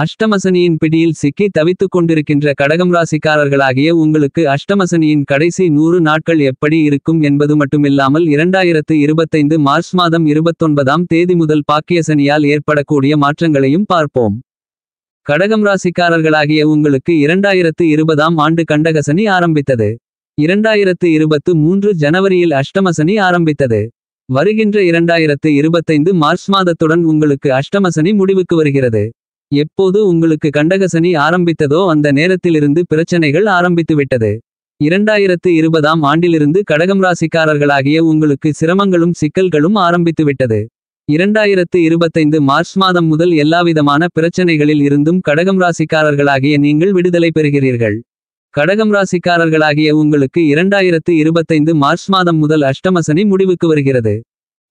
அஷ்டமசனியின் பிடியில் சிக்கி தவித்துக் கொண்டிருக்கின்ற கடகம் ராசிக்காரர்களாகிய உங்களுக்கு அஷ்டமசனியின் கடைசி 100 நாட்கள் எப்படி இருக்கும் என்பது மட்டுமில்லாமல் 2025 மார்ச் மாதம் 29ஆம் தேதி முதல் பாக்கியசனியால் ஏற்படக்கூடிய மாற்றங்களையும் பார்ப்போம். கடகம் ராசிக்காரர்களாகிய உங்களுக்கு 2020ஆம் ஆண்டு கண்டகசனி ஆரம்பித்தது. 2023 ஜனவரியில் அஷ்டமசனி ஆரம்பித்தது. வருகின்ற 2025 மார்ச் மாதத்துடன் உங்களுக்கு அஷ்டமசனி முடிவுக்கு வருகிறது. எப்போது உங்களுக்கு கண்டகசனி ஆரம்பித்ததோ அந்த நேரத்திலிருந்து பிரச்சனைகள் ஆரம்பித்துவிட்டது. 2020ஆம் ஆண்டிலிருந்து கடகம் ராசிக்காரர்களாகிய உங்களுக்கு சிரமங்களும் சிக்கல்களும் ஆரம்பித்துவிட்டது. 2025 மார்ச் மாதம் முதல் எல்லாவிதமான பிரச்சனைகளில் இருந்தும் கடகம் ராசிக்காரர்களாகிய நீங்கள் விடுதலை பெறுகிறீர்கள். கடகம் ராசிக்காரர்களாகிய உங்களுக்கு 2025 மார்ச் மாதம் முதல் அஷ்டமசனி முடிவுக்கு வருகிறது.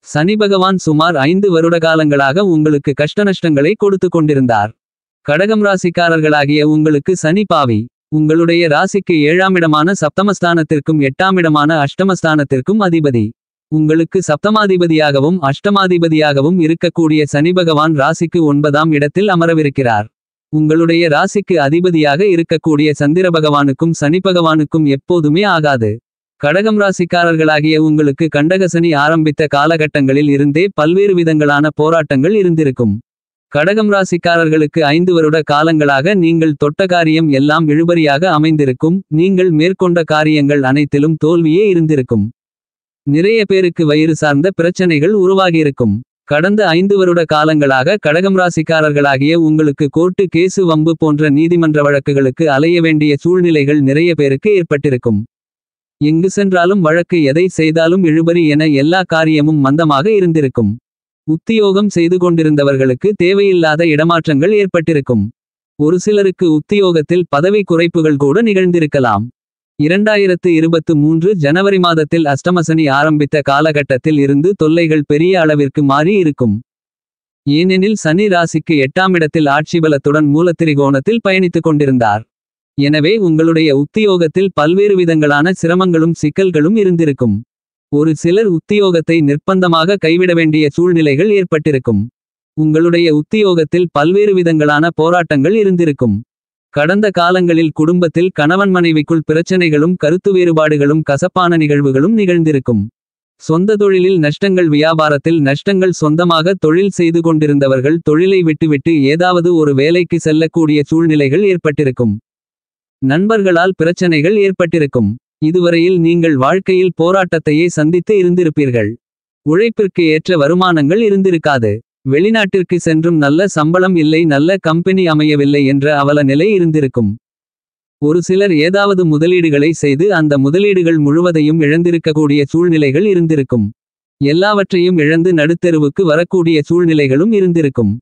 சனி பகவான் சுமார் 5 வருட காலங்களாக உங்களுக்கு கஷ்டநஷ்டங்களை கொடுத்து கொண்டிருந்தார். கடகம் ராசிக்காரர்களாகிய உங்களுக்கு சனி பாவி. உங்களுடைய ராசிக்கு 7ஆமிடமான சப்தமஸ்தானத்திற்கும் 8ஆமிடமான அஷ்டமஸ்தானத்திற்கும் அதிபதி. உங்களுக்கு சப்தமாதிபதியாகவும் அஷ்டமாதிபதியாகவும் இருக்கக்கூடிய சனி பகவான் ராசிக்கு 9ஆம் இடத்தில் அமரவிருக்கிறார். உங்களுடைய ராசிக்கு அதிபதியாக இருக்கக்கூடிய சந்திர பகவானுக்கும் சனி பகவானுக்கும் எப்போதுமே ஆகாது. கடகம் ராசிக்காரர்களாகிய உங்களுக்கு கண்டகசனி ஆரம்பித்த காலகட்டங்களில் இருந்தே பல்வேறு விதங்களான போராட்டங்கள் இருந்திருக்கும். கடகம் ராசிக்காரர்களுக்கு 5 வருட காலங்களாக நீங்கள் தொட்ட காரியம் எல்லாம் இழுபறியாக அமைந்திருக்கும். நீங்கள் மேற்கொண்ட காரியங்கள் அனைத்திலும் தோல்வியே இருந்திருக்கும். நிறைய பேருக்கு வயிறு சார்ந்த பிரச்சனைகள் உருவாகியிருக்கும். கடந்த 5 வருட காலங்களாக கடகம் ராசிக்காரர்களாகிய உங்களுக்கு கோர்ட்டு கேசு வம்பு போன்ற நீதிமன்ற வழக்குகளுக்கு அலைய வேண்டிய சூழ்நிலைகள் நிறைய பேருக்கு ஏற்பட்டிருக்கும். எங்கு சென்றாலும் வழக்கு எதை செய்தாலும் இழுபறி என எல்லா காரியமும் மந்தமாக இருந்திருக்கும். உத்தியோகம் செய்து கொண்டிருந்தவர்களுக்கு தேவையில்லாத இடமாற்றங்கள் ஏற்பட்டிருக்கும். ஒரு சிலருக்கு உத்தியோகத்தில் பதவி குறைப்புகள் கூட நிகழ்ந்திருக்கலாம். 2023 ஜனவரி மாதத்தில் அஷ்டமசனி ஆரம்பித்த காலகட்டத்தில் இருந்து தொல்லைகள் பெரிய அளவிற்கு மாறி இருக்கும். ஏனெனில் சனி ராசிக்கு 8ஆமிடத்தில் ஆட்சிபலத்துடன் மூலத்திரிகோணத்தில் பயணித்துக் கொண்டிருந்தார். எனவே உங்களுடைய உத்தியோகத்தில் பல்வேறு விதங்களான சிரமங்களும் சிக்கல்களும் இருந்திருக்கும். ஒரு சிலர் உத்தியோகத்தை நிர்பந்தமாக கைவிட வேண்டிய சூழ்நிலைகள் ஏற்பட்டிருக்கும். உங்களுடைய உத்தியோகத்தில் பல்வேறு விதங்களான போராட்டங்கள் இருந்திருக்கும். கடந்த காலங்களில் குடும்பத்தில் கணவன் மனைவிக்குள் பிரச்சனைகளும் கருத்து வேறுபாடுகளும் கசப்பான நிகழ்வுகளும் நிகழ்ந்திருக்கும். சொந்த தொழிலில் நஷ்டங்கள், வியாபாரத்தில் நஷ்டங்கள், சொந்தமாக தொழில் செய்து கொண்டிருந்தவர்கள் தொழிலை விட்டுவிட்டு ஏதாவது ஒரு வேலைக்கு செல்லக்கூடிய சூழ்நிலைகள் ஏற்பட்டிருக்கும். நண்பர்களால் பிரச்சனைகள் ஏற்பட்டிருக்கும். இதுவரையில் நீங்கள் வாழ்க்கையில் போராட்டத்தையே சந்தித்து இருந்திருப்பீர்கள். உழைப்பிற்கு ஏற்ற வருமானங்கள் இருந்திருக்காது. வெளிநாட்டிற்கு சென்றும் நல்ல சம்பளம் இல்லை, நல்ல கம்பெனி அமையவில்லை என்ற அவல நிலை இருந்திருக்கும். ஒரு சிலர் ஏதாவது முதலீடுகளை செய்து அந்த முதலீடுகள் முழுவதையும் இழந்திருக்கக்கூடிய சூழ்நிலைகள் இருந்திருக்கும். எல்லாவற்றையும் இழந்து நடுத்தெருவுக்கு வரக்கூடிய சூழ்நிலைகளும் இருந்திருக்கும்.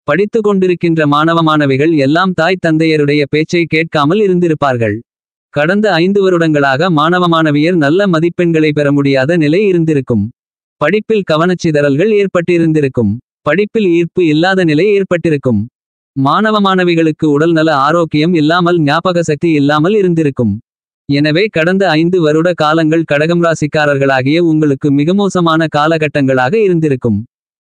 படித்து கொண்டிருக்கின்ற மாணவ மாணவிகள் எல்லாம் தாய் தந்தையருடைய பேச்சை கேட்காமல் இருந்திருப்பார்கள். கடந்த 5 வருடங்களாக மாணவ மாணவியர் நல்ல மதிப்பெண்களை பெற முடியாத நிலை இருந்திருக்கும். படிப்பில் கவனச்சிதறல்கள் ஏற்பட்டிருந்திருக்கும். படிப்பில் ஈர்ப்பு இல்லாத நிலை ஏற்பட்டிருக்கும். மாணவ மாணவிகளுக்கு உடல்நல ஆரோக்கியம் இல்லாமல், ஞாபக சக்தி இல்லாமல் இருந்திருக்கும். எனவே கடந்த 5 வருட காலங்கள் கடகம் ராசிக்காரர்களாகிய உங்களுக்கு மிக மோசமான காலகட்டங்களாக இருந்திருக்கும்.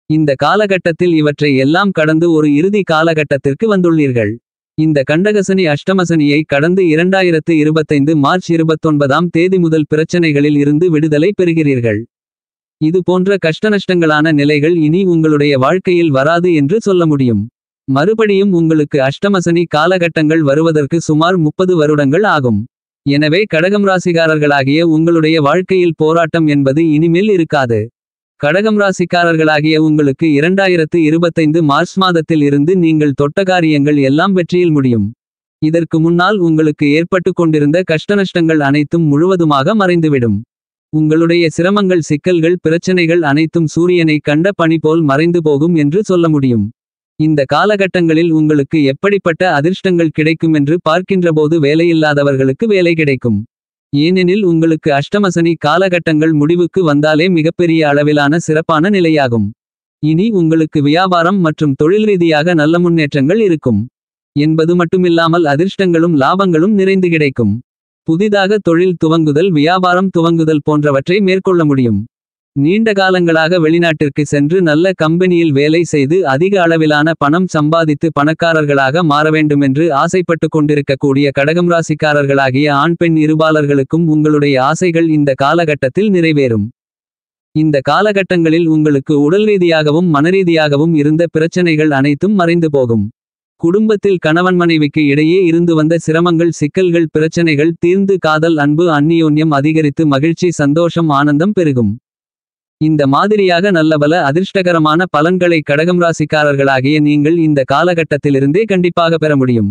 இந்த காலகட்டத்தில் இவற்றை எல்லாம் கடந்து ஒரு இறுதி காலகட்டத்திற்கு வந்துள்ளீர்கள். இந்த கண்டகசனி அஷ்டமசனியை கடந்து 2025 மார்ச் 29ஆம் தேதி முதல் பிரச்சனைகளில் இருந்து விடுதலை பெறுகிறீர்கள். இது போன்ற கஷ்டநஷ்டங்களான நிலைகள் இனி உங்களுடைய வாழ்க்கையில் வராது என்று சொல்ல முடியும். மறுபடியும் உங்களுக்கு அஷ்டமசனி காலகட்டங்கள் வருவதற்கு சுமார் 30 வருடங்கள் ஆகும். எனவே கடகம் ராசிக்காரர்களாகிய உங்களுடைய வாழ்க்கையில் போராட்டம் என்பது இனிமேல் இருக்காது. கடகம் ராசிக்காரர்களாகிய உங்களுக்கு 2025 மார்ச் மாதத்தில் இருந்து நீங்கள் தொட்ட காரியங்கள் எல்லாம் வெற்றியில் முடியும். இதற்கு முன்னால் உங்களுக்கு ஏற்பட்டு கொண்டிருந்த கஷ்டநஷ்டங்கள் அனைத்தும் முழுவதுமாக மறைந்துவிடும். உங்களுடைய சிரமங்கள், சிக்கல்கள், பிரச்சனைகள் அனைத்தும் சூரியனை கண்ட பனி போல் மறைந்து போகும் என்று சொல்ல முடியும். இந்த காலகட்டங்களில் உங்களுக்கு எப்படிப்பட்ட அதிர்ஷ்டங்கள் கிடைக்கும் என்று பார்க்கின்றபோது வேலையில்லாதவர்களுக்கு வேலை கிடைக்கும். ஏனெனில் உங்களுக்கு அஷ்டமசனி காலகட்டங்கள் முடிவுக்கு வந்தாலே மிகப்பெரிய அளவிலான சிறப்பான நிலையாகும். இனி உங்களுக்கு வியாபாரம் மற்றும் தொழில் ரீதியாக நல்ல முன்னேற்றங்கள் இருக்கும் என்பது மட்டுமில்லாமல் அதிர்ஷ்டங்களும் லாபங்களும் நிறைந்து கிடைக்கும். புதிதாக தொழில் துவங்குதல், வியாபாரம் துவங்குதல் போன்றவற்றை மேற்கொள்ள முடியும். நீண்ட காலங்களாக வெளிநாட்டிற்கு சென்று நல்ல கம்பெனியில் வேலை செய்து அதிக அளவிலான பணம் சம்பாதித்து பணக்காரர்களாக மாறவேண்டுமென்று ஆசைப்பட்டு கொண்டிருக்கக்கூடிய கடகம் ராசிக்காரர்களாகிய ஆண் பெண் இருபாலர்களுக்கும் உங்களுடைய ஆசைகள் இந்த காலகட்டத்தில் நிறைவேறும். இந்த காலகட்டங்களில் உங்களுக்கு உடல் ரீதியாகவும் மனரீதியாகவும் இருந்த பிரச்சனைகள் அனைத்தும் மறைந்து போகும். குடும்பத்தில் கணவன் மனைவிக்கு இடையே இருந்து வந்த சிரமங்கள் சிக்கல்கள் பிரச்சனைகள் தீர்ந்து காதல் அன்பு அந்நியோன்யம் அதிகரித்து மகிழ்ச்சி சந்தோஷம் ஆனந்தம் பெருகும். இந்த மாதிரியாக நல்லபல அதிர்ஷ்டகரமான பலன்களை கடகம் ராசிக்காரர்களாகிய நீங்கள் இந்த காலகட்டத்திலிருந்தே கண்டிப்பாக பெற முடியும்.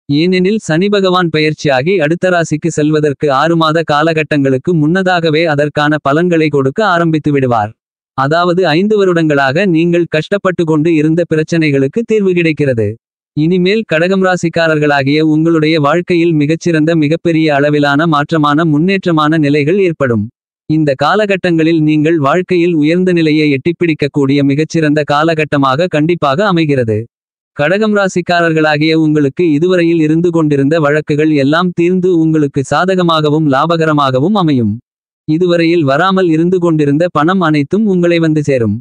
ஏனெனில் சனி பகவான் பெயர்ச்சியாகி அடுத்த ராசிக்கு செல்வதற்கு 6 மாத காலகட்டங்களுக்கு முன்னதாகவே அதற்கான பலன்களை கொடுக்க ஆரம்பித்து விடுவார். அதாவது 5 வருடங்களாக நீங்கள் கஷ்டப்பட்டு கொண்டு இருந்த பிரச்சனைகளுக்கு தீர்வு கிடைக்கிறது. இனிமேல் கடகம் ராசிக்காரர்களாகிய உங்களுடைய வாழ்க்கையில் மிகச்சிறந்த மிகப்பெரிய அளவிலான மாற்றமான முன்னேற்றமான நிலைகள் ஏற்படும். இந்த காலகட்டங்களில் நீங்கள் வாழ்க்கையில் உயர்ந்த நிலையை எட்டிப்பிடிக்கக்கூடிய மிகச்சிறந்த காலகட்டமாக கண்டிப்பாக அமைகிறது. கடகம் ராசிக்காரர்களாகிய உங்களுக்கு இதுவரையில் இருந்து கொண்டிருந்த வழக்குகள் எல்லாம் தீர்ந்து உங்களுக்கு சாதகமாகவும் லாபகரமாகவும் அமையும். இதுவரையில் வராமல் இருந்து கொண்டிருந்த பணம் அனைத்தும் உங்களை வந்து சேரும்.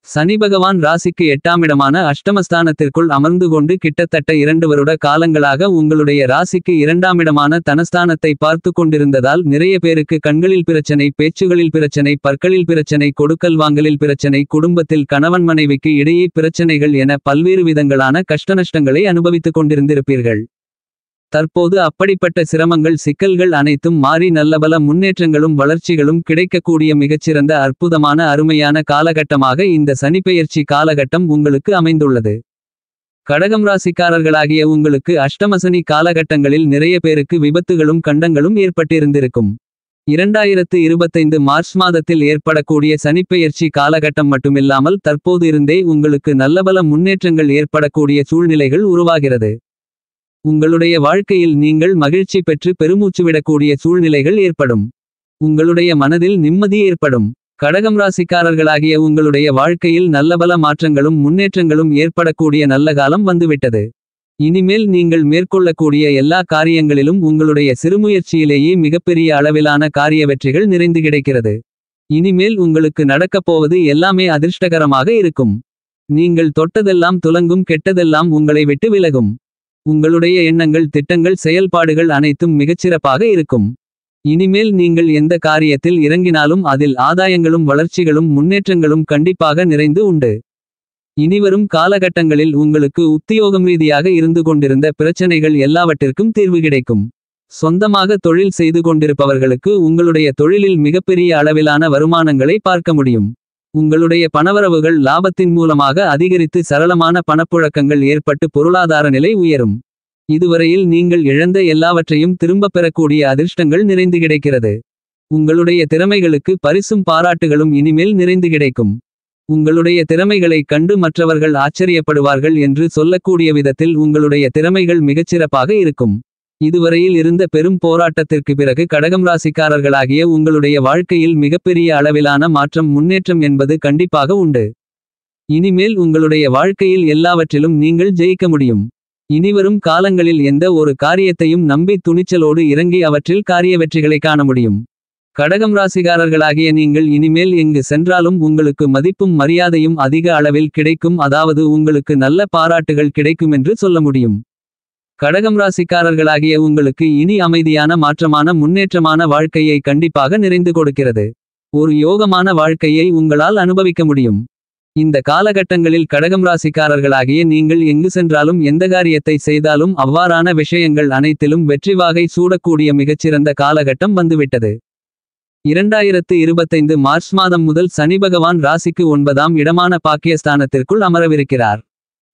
சனி பகவான் ராசிக்கு 8ஆம் இடமான அஷ்டமஸ்தானத்திற்குள் அமர்ந்து கொண்டு கிட்டத்தட்ட 2 வருட காலங்களாக உங்களுடைய ராசிக்கு 2ஆம் இடமான தனஸ்தானத்தை பார்த்து கொண்டிருந்ததால் நிறைய பேருக்கு கண்களில் பிரச்சனை பேச்சுகளில் பிரச்சனை பற்களில் பிரச்சனை கொடுக்கல் வாங்கலில் பிரச்சனை குடும்பத்தில் கணவன் மனைவிக்கு இடையே பிரச்சனைகள் என பல்வேறு விதங்களான கஷ்டநஷ்டங்களை அனுபவித்துக் கொண்டிருந்திருப்பீர்கள். தற்போது அப்படிப்பட்ட சிரமங்கள் சிக்கல்கள் அனைத்தும் மாறி நல்லபல முன்னேற்றங்களும் வளர்ச்சிகளும் கிடைக்கக்கூடிய மிகச்சிறந்த அற்புதமான அருமையான காலகட்டமாக இந்த சனிப்பெயர்ச்சி காலகட்டம் உங்களுக்கு அமைந்துள்ளது. கடகம் ராசிக்காரர்களாகிய உங்களுக்கு அஷ்டமசனி காலகட்டங்களில் நிறைய பேருக்கு விபத்துகளும் கண்டங்களும் ஏற்பட்டிருந்திருக்கும். 2025 மார்ச் மாதத்தில் ஏற்படக்கூடிய சனிப்பெயர்ச்சி காலகட்டம் மட்டுமில்லாமல் தற்போது இருந்தே உங்களுக்கு நல்லபல முன்னேற்றங்கள் ஏற்படக்கூடிய சூழ்நிலைகள் உருவாகிறது. உங்களுடைய வாழ்க்கையில் நீங்கள் மகிழ்ச்சி பெற்று பெருமூச்சு விடக்கூடிய சூழ்நிலைகள் ஏற்படும். உங்களுடைய மனதில் நிம்மதி ஏற்படும். கடகம் ராசிக்காரர்களாகிய உங்களுடைய வாழ்க்கையில் நல்லபல மாற்றங்களும் முன்னேற்றங்களும் ஏற்படக்கூடிய நல்ல காலம் வந்துவிட்டது. இனிமேல் நீங்கள் மேற்கொள்ளக்கூடிய எல்லா காரியங்களிலும் உங்களுடைய சிறுமுயற்சியிலேயே மிகப்பெரிய அளவிலான காரிய வெற்றிகள் நிறைந்து கிடைக்கிறது. இனிமேல் உங்களுக்கு நடக்கப்போவது எல்லாமே அதிர்ஷ்டகரமாக இருக்கும். நீங்கள் தொட்டதெல்லாம் துலங்கும் கெட்டதெல்லாம் உங்களை விட்டு விலகும். உங்களுடைய எண்ணங்கள் திட்டங்கள் செயல்பாடுகள் அனைத்தும் மிகச்சிறப்பாக இருக்கும். இனிமேல் நீங்கள் எந்த காரியத்தில் இறங்கினாலும் அதில் ஆதாயங்களும் வளர்ச்சிகளும் முன்னேற்றங்களும் கண்டிப்பாக நிறைந்து உண்டு. இனிவரும் காலகட்டங்களில் உங்களுக்கு உத்தியோகம் ரீதியாக இருந்து கொண்டிருந்த பிரச்சனைகள் எல்லாவற்றிற்கும் தீர்வு கிடைக்கும். சொந்தமாக தொழில் செய்து கொண்டிருப்பவர்களுக்கு உங்களுடைய தொழிலில் மிகப்பெரிய அளவிலான வருமானங்களை பார்க்க முடியும். உங்களுடைய பணவரவுகள் லாபத்தின் மூலமாக அதிகரித்து சரளமான பணப்புழக்கங்கள் ஏற்பட்டு பொருளாதார நிலை உயரும். இதுவரையில் நீங்கள் இழந்த எல்லாவற்றையும் திரும்பப் பெறக்கூடிய அதிர்ஷ்டங்கள் நிறைந்து கிடைக்கிறது. உங்களுடைய திறமைகளுக்கு பரிசும் பாராட்டுகளும் இனிமேல் நிறைந்து கிடைக்கும். உங்களுடைய திறமைகளை கண்டு மற்றவர்கள் ஆச்சரியப்படுவார்கள் என்று சொல்லக்கூடிய விதத்தில் உங்களுடைய திறமைகள் மிகச்சிறப்பாக இருக்கும். இதுவரையில் இருந்த பெரும் போராட்டத்திற்கு பிறகு கடகம் ராசிக்காரர்களாகிய உங்களுடைய வாழ்க்கையில் மிகப்பெரிய அளவிலான மாற்றம் முன்னேற்றம் என்பது கண்டிப்பாக உண்டு. இனிமேல் உங்களுடைய வாழ்க்கையில் எல்லாவற்றிலும் நீங்கள் ஜெயிக்க முடியும். இனிவரும் காலங்களில் எந்த ஒரு காரியத்தையும் நம்பி துணிச்சலோடு இறங்கி அவற்றில் காரிய வெற்றிகளை காண முடியும். கடகம் ராசிக்காரர்களாகிய நீங்கள் இனிமேல் எங்கு சென்றாலும் உங்களுக்கு மதிப்பும் மரியாதையும் அதிக அளவில் கிடைக்கும். அதாவது உங்களுக்கு நல்ல பாராட்டுகள் கிடைக்குமென்று சொல்ல முடியும். கடகம் ராசிக்காரர்களாகிய உங்களுக்கு இனி அமைதியான மாற்றமான முன்னேற்றமான வாழ்க்கையை கண்டிப்பாக நிறைந்து கொடுக்கிறது. ஒரு யோகமான வாழ்க்கையை உங்களால் அனுபவிக்க முடியும். இந்த காலகட்டங்களில் கடகம் ராசிக்காரர்களாகிய நீங்கள் எங்கு சென்றாலும் எந்த காரியத்தை செய்தாலும் அவ்வாறான விஷயங்கள் அனைத்திலும் வெற்றிவாகை சூடக்கூடிய மிகச்சிறந்த காலகட்டம் வந்துவிட்டது. 2025 மார்ச் மாதம் முதல் சனி பகவான் ராசிக்கு 9ஆம் இடமான பாக்கியஸ்தானத்திற்குள் அமரவிருக்கிறார்.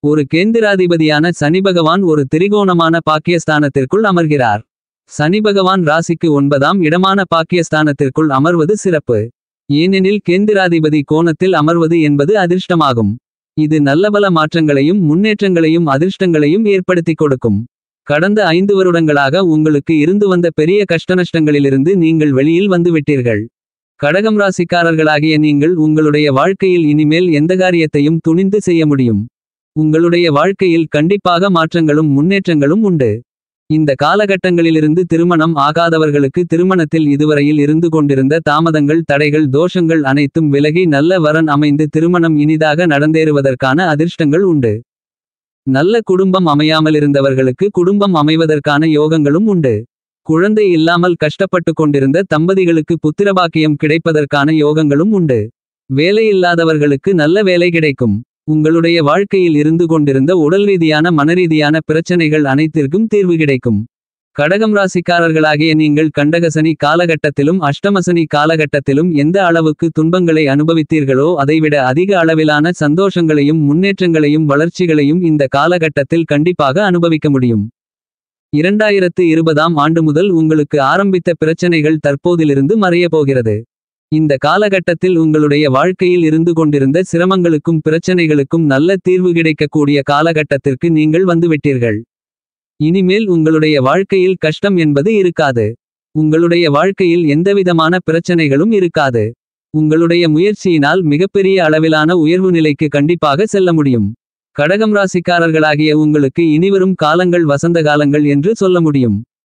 ஒரு கேந்திராதிபதியான சனி பகவான் ஒரு திரிகோணமான பாக்கியஸ்தானத்திற்குள் அமர்கிறார். சனி பகவான் ராசிக்கு 9ஆம் இடமான பாக்கியஸ்தானத்திற்குள் அமர்வது சிறப்பு. ஏனெனில் கேந்திராதிபதி கோணத்தில் அமர்வது என்பது அதிர்ஷ்டமாகும். இது நல்லபல மாற்றங்களையும் முன்னேற்றங்களையும் அதிர்ஷ்டங்களையும் ஏற்படுத்திக் கொடுக்கும். கடந்த 5 வருடங்களாக உங்களுக்கு இருந்து வந்த பெரிய கஷ்டநஷ்டங்களிலிருந்து நீங்கள் வெளியில் வந்துவிட்டீர்கள். கடகம் ராசிக்காரர்களாகிய நீங்கள் உங்களுடைய வாழ்க்கையில் இனிமேல் எந்த காரியத்தையும் துணிந்து செய்ய முடியும். உங்களுடைய வாழ்க்கையில் கண்டிப்பாக மாற்றங்களும் முன்னேற்றங்களும் உண்டு. இந்த காலகட்டங்களிலிருந்து திருமணம் ஆகாதவர்களுக்கு திருமணத்தில் இதுவரையில் இருந்து கொண்டிருந்த தாமதங்கள் தடைகள் தோஷங்கள் அனைத்தும் விலகி நல்ல வரன் அமைந்து திருமணம் இனிதாக நடந்தேறுவதற்கான அதிர்ஷ்டங்கள் உண்டு. நல்ல குடும்பம் அமையாமலிருந்தவர்களுக்கு குடும்பம் அமைவதற்கான யோகங்களும் உண்டு. குழந்தை இல்லாமல் கஷ்டப்பட்டு கொண்டிருந்த தம்பதிகளுக்கு புத்திரபாக்கியம் கிடைப்பதற்கான யோகங்களும் உண்டு. வேலையில்லாதவர்களுக்கு நல்ல வேலை கிடைக்கும். உங்களுடைய வாழ்க்கையில் இருந்து கொண்டிருந்த உடல்ரீதியான மனரீதியான பிரச்சனைகள் அனைத்திற்கும் தீர்வு கிடைக்கும். கடகம் ராசிக்காரர்களாகிய நீங்கள் கண்டகசனி காலகட்டத்திலும் அஷ்டமசனி காலகட்டத்திலும் எந்த அளவுக்கு துன்பங்களை அனுபவித்தீர்களோ அதைவிட அதிக அளவிலான சந்தோஷங்களையும் முன்னேற்றங்களையும் வளர்ச்சிகளையும் இந்த காலகட்டத்தில் கண்டிப்பாக அனுபவிக்க முடியும். 2020ஆம் ஆண்டு முதல் உங்களுக்கு ஆரம்பித்த பிரச்சனைகள் தற்போதிலிருந்து மறையப் போகிறது. இந்த காலகட்டத்தில் உங்களுடைய வாழ்க்கையில் இருந்து கொண்டிருந்த சிரமங்களுக்கும் பிரச்சனைகளுக்கும் நல்ல தீர்வு கிடைக்கக்கூடிய காலகட்டத்திற்கு நீங்கள் வந்துவிட்டீர்கள். இனிமேல் உங்களுடைய வாழ்க்கையில் கஷ்டம் என்பது இருக்காது. உங்களுடைய வாழ்க்கையில் எந்தவிதமான பிரச்சனைகளும் இருக்காது. உங்களுடைய முயற்சியினால் மிகப்பெரிய அளவிலான உயர்வு நிலைக்கு கண்டிப்பாக செல்ல முடியும். கடகம் ராசிக்காரர்களாகிய உங்களுக்கு இனிவரும் காலங்கள் வசந்த காலங்கள் என்று சொல்ல முடியும்.